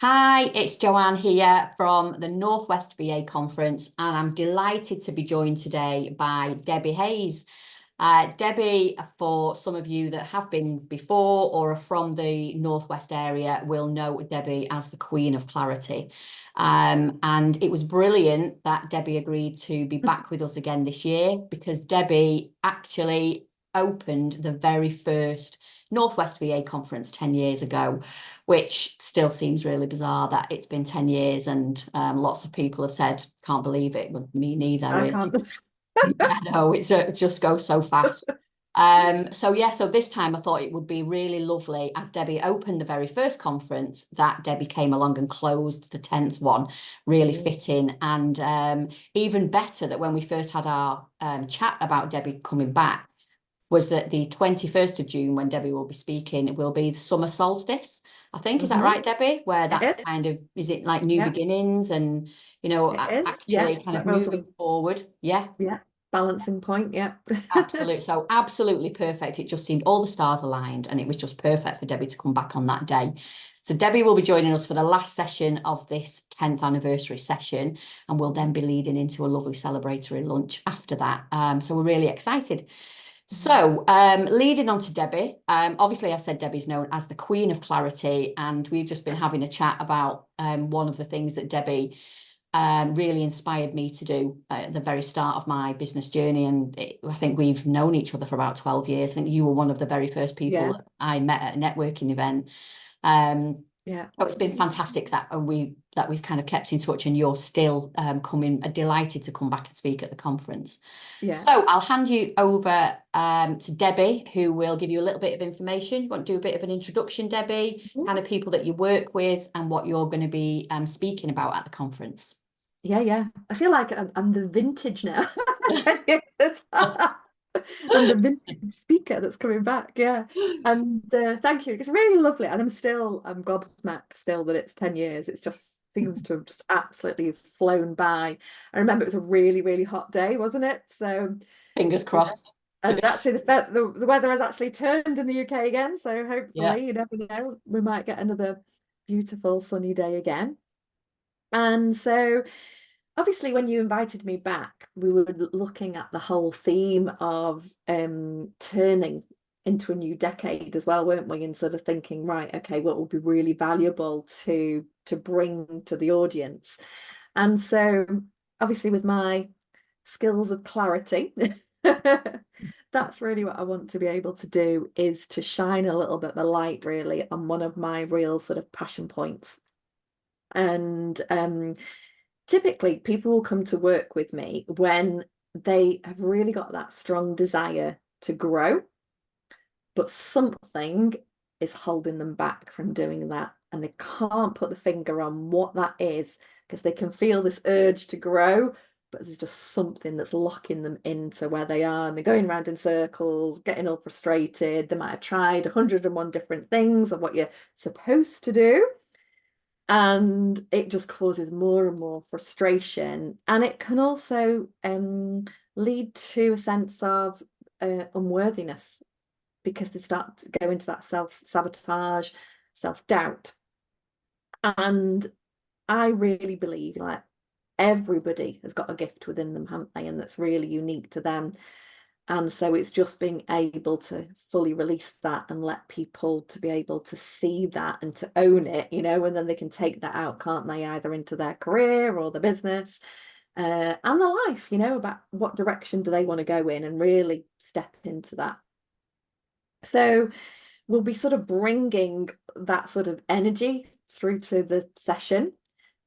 Hi, it's Joanne here from the Northwest VA Conference, and I'm delighted to be joined today by Debbie Hayes. Debbie, for some of you that have been before or are from the Northwest area, will know Debbie as the Queen of Clarity. And it was brilliant that Debbie agreed to be back with us again this year, because Debbie actually opened the very first Northwest VA conference 10 years ago, which still seems really bizarre that it's been 10 years and lots of people have said, can't believe it. Well, me neither, I really. can't. I know, it just goes so fast. So this time I thought it would be really lovely, as Debbie opened the very first conference, that Debbie came along and closed the 10th one, really fitting. And even better that when we first had our chat about Debbie coming back, was that the 21st of June, when Debbie will be speaking, it will be the summer solstice, I think. Is that right, Debbie? Where It that's is. kind of, is it like new Yeah, beginnings and, it is. Yeah, actually kind of that real sort moving of, forward? Yeah. yeah, balancing point. Yeah. Absolutely. So absolutely perfect. It just seemed all the stars aligned and it was just perfect for Debbie to come back on that day. So Debbie will be joining us for the last session of this 10th anniversary session, and we'll then be leading into a lovely celebratory lunch after that. So we're really excited. So, leading on to Debbie, obviously I've said Debbie's known as the Queen of Clarity, and we've just been having a chat about one of the things that Debbie really inspired me to do at the very start of my business journey. And I think we've known each other for about 12 years. I think you were one of the very first people Yeah, that I met at a networking event. Um, yeah, Oh, it's been fantastic that we've kind of kept in touch, and you're still coming, delighted to come back and speak at the conference. yeah. So I'll hand you over to Debbie, who will give you a little bit of information. You want to do a bit of an introduction, Debbie, kind of people that you work with and what you're going to be speaking about at the conference. Yeah, yeah. I feel like I'm the vintage now. 10 years. I'm the vintage speaker that's coming back. Yeah. And thank you. It's really lovely. And I'm gobsmacked still that it's 10 years. It's just seems to have just absolutely flown by. I remember it was a really, really hot day, wasn't it? So, Fingers yeah. crossed. And actually, the weather has actually turned in the UK again. So Yeah. hopefully, you never know, we might get another beautiful sunny day again. And so, obviously, when you invited me back, we were looking at the whole theme of turning into a new decade as well, weren't we? And sort of thinking, right, okay, what would be really valuable to bring to the audience? And so, obviously, with my skills of clarity, that's really what I want to be able to do, is to shine a little bit of a light really on one of my real sort of passion points. And typically people will come to work with me when they have really got that strong desire to grow, but something is holding them back from doing that. And they can't put the finger on what that is, because they can feel this urge to grow, but there's just something that's locking them into where they are. And they're going around in circles, getting all frustrated. They might have tried 101 different things of what you're supposed to do, and it just causes more and more frustration. And it can also lead to a sense of unworthiness, because they start to go into that self-sabotage, self-doubt. And I really believe, like, everybody has got a gift within them, haven't they? And that's really unique to them. And so it's just being able to fully release that and let people to be able to see that and to own it, and then they can take that out, can't they, either into their career or the business, and the life, about what direction do they want to go in, and really step into that. So we'll be sort of bringing that sort of energy through to the session,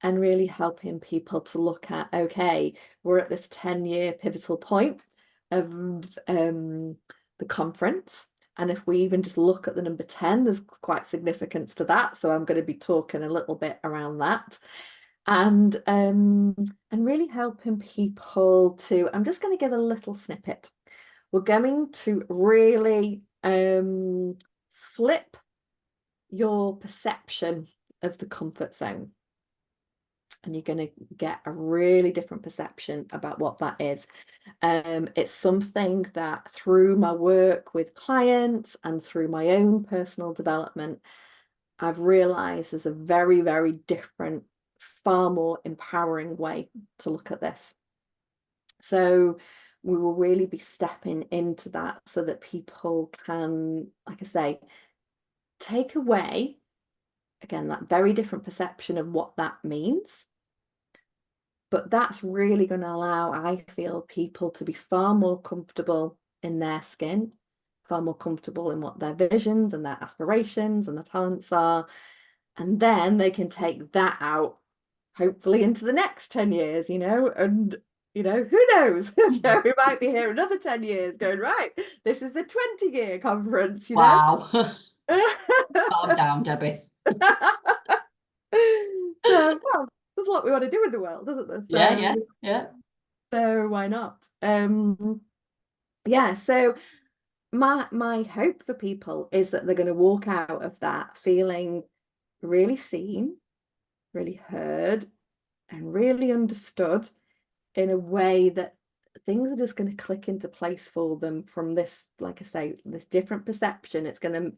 and really helping people to look at, okay, we're at this 10-year pivotal point of the conference. And if we even just look at the number 10, there's quite significance to that. So I'm going to be talking a little bit around that. And really helping people to, I'm just going to give a little snippet. We're going to really flip your perception of the comfort zone, and you're going to get a really different perception about what that is. It's something that, through my work with clients and through my own personal development, I've realized there's a very, very different, far more empowering way to look at this. So we will really be stepping into that so that people can, like I say, take away, again, that very different perception of what that means. But that's really going to allow, I feel, people to be far more comfortable in their skin, far more comfortable in what their visions and their aspirations and their talents are. And then they can take that out, hopefully, into the next 10 years, and who knows? We might be here another 10 years going, right, this is the 20-year conference, Wow. Calm down, Debbie. So, well, that's what we want to do in the world, isn't there? Yeah, yeah. So why not? Yeah, so my hope for people is that they're going to walk out of that feeling really seen, really heard, and really understood in a way that things are just going to click into place for them from this, like I say, this different perception. It's going to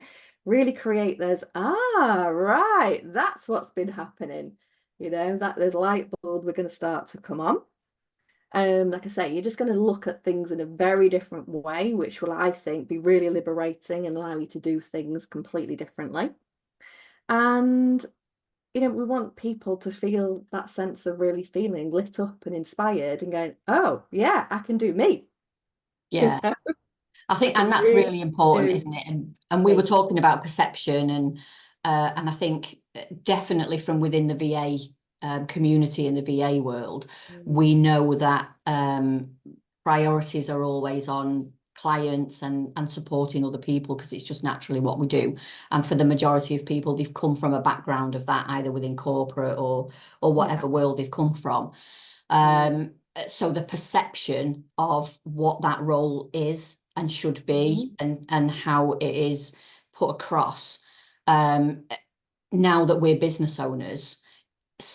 really create those, right, that's what's been happening, that those light bulbs are going to start to come on. Like I say, you're just going to look at things in a very different way, which will, I think, be really liberating and allow you to do things completely differently. And we want people to feel that sense of really feeling lit up and inspired and going, oh, yeah, I can do me. Yeah. I I think, and can that's really really important, do isn't it? And we were me. talking about perception, and I think definitely from within the VA community and the VA world, we know that priorities are always on clients and supporting other people because it's just naturally what we do. And for the majority of people, they've come from a background of that, either within corporate or whatever world they've come from. So the perception of what that role is and should be and how it is put across, now that we're business owners,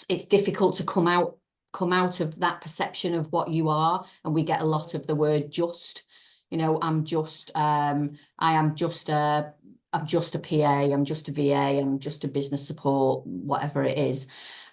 it's difficult to come out of that perception of what you are, and we get a lot of the word just. I'm just I'm just a PA, I'm just a VA, I'm just a business support, whatever it is.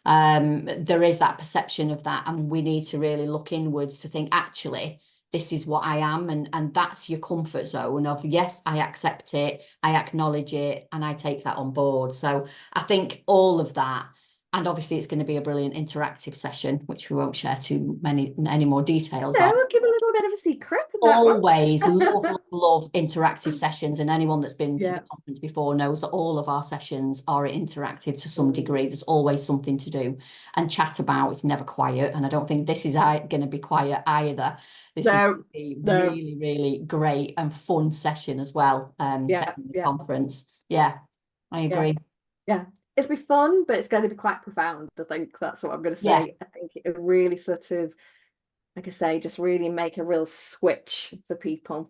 There is that perception of that, and we need to really look inwards to think, actually, this is what I am, and that's your comfort zone of, yes, I accept it, I acknowledge it, and I take that on board. So I think all of that. And obviously, it's going to be a brilliant interactive session, which we won't share any more details No, on. we'll give a little bit of a secret in that one. Always love interactive sessions, and anyone that's been to the Yeah. conference before knows that all of our sessions are interactive to some degree. There's always something to do and chat about. It's never quiet, and I don't think this is going to be quiet either. This is going No, to be no. really, really great and fun session as well. Yeah, Taking the yeah, conference. Yeah, I yeah, agree. yeah. It's be fun, but it's going to be quite profound. I think that's what I'm going to Yeah. say. I think it really sort of, like I say, just really make a real switch for people.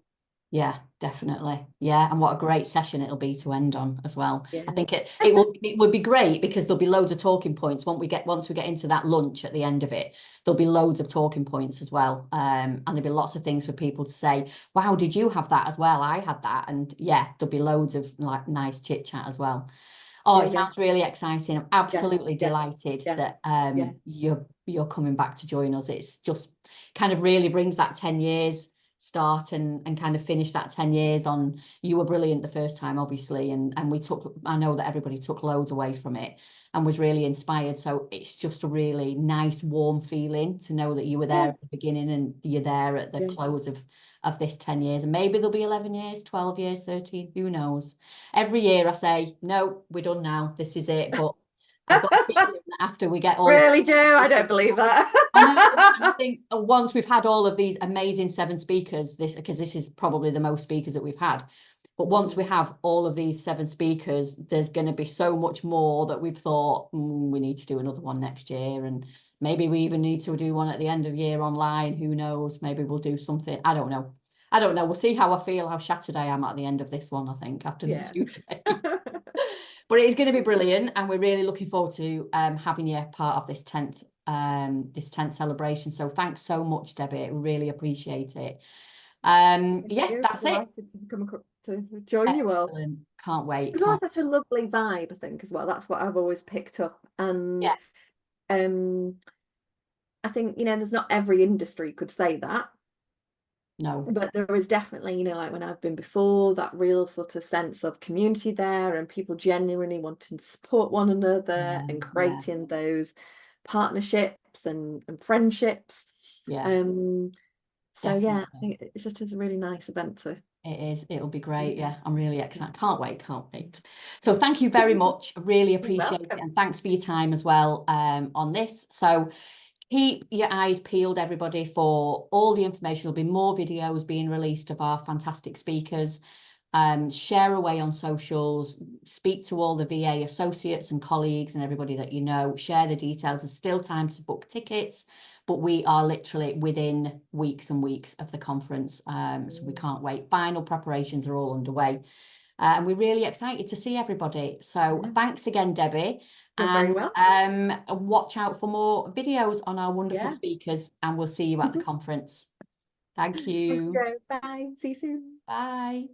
Yeah, definitely. Yeah, and what a great session it'll be to end on as well. I Yeah. think it would be great because there'll be loads of talking points once we get into that lunch at the end of it. There'll be loads of talking points as well. And there'll be lots of things for people to say, wow, did you have that as well? I had that. And yeah, there'll be loads of like nice chit chat as well. Oh, Yeah, it yeah, sounds really exciting. I'm yeah, absolutely yeah, delighted yeah, that yeah, you're coming back to join us. It's just kind of really brings that 10 years start and kind of finish that 10 years on. You were brilliant the first time, obviously, and I know that everybody took loads away from it and was really inspired. So it's just a really nice, warm feeling to know that you were there yeah, at the beginning and you're there at the yeah. close of this 10 years. And maybe there'll be 11 years, 12 years, 13, who knows? Every year I say, no, we're done now. This is it. But I've got a feeling that after we get all of Really, Joe? I don't believe I know, and I that. think once we've had all of these amazing 7 speakers, because this is probably the most speakers that we've had. But once we have all of these 7 speakers, there's going to be so much more that we've thought, we need to do another one next year. And maybe we even need to do one at the end of year online. Who knows? Maybe we'll do something. I don't know. I don't know. We'll see how I feel, how shattered I am at the end of this one, I think, after the Yeah. 2 days. But it is going to be brilliant, and we're really looking forward to having you part of this 10th celebration. So thanks so much, Debbie. Really appreciate it. Thank Yeah, you. that's it. Delighted to come across. to join you all. Excellent. Can't wait. It's always such a lovely vibe, I think, as well. That's what I've always picked up. And Yeah, I think, there's not every industry could say that. no. But there is definitely, like when I've been before, that real sort of sense of community there and people genuinely wanting to support one another and Yeah, creating those partnerships and friendships. yeah, So yeah, I definitely. think it's just a really nice event to It is. It'll be great. yeah. Yeah, I'm really excited. Can't wait. Can't wait. So thank you very much. I really You're appreciate it. welcome. And thanks for your time as well on this. So keep your eyes peeled, everybody, for all the information. There'll be more videos being released of our fantastic speakers. Share away on socials, speak to all the VA associates and colleagues and everybody that you know, share the details. There's still time to book tickets, but we are literally within weeks and weeks of the conference. So we can't wait. Final preparations are all underway. And we're really excited to see everybody. So thanks again, Debbie. You're very And welcome. watch out for more videos on our wonderful Yeah. speakers, and we'll see you at the conference. Thank Thanks, you. Joe. Bye. See you soon. Bye.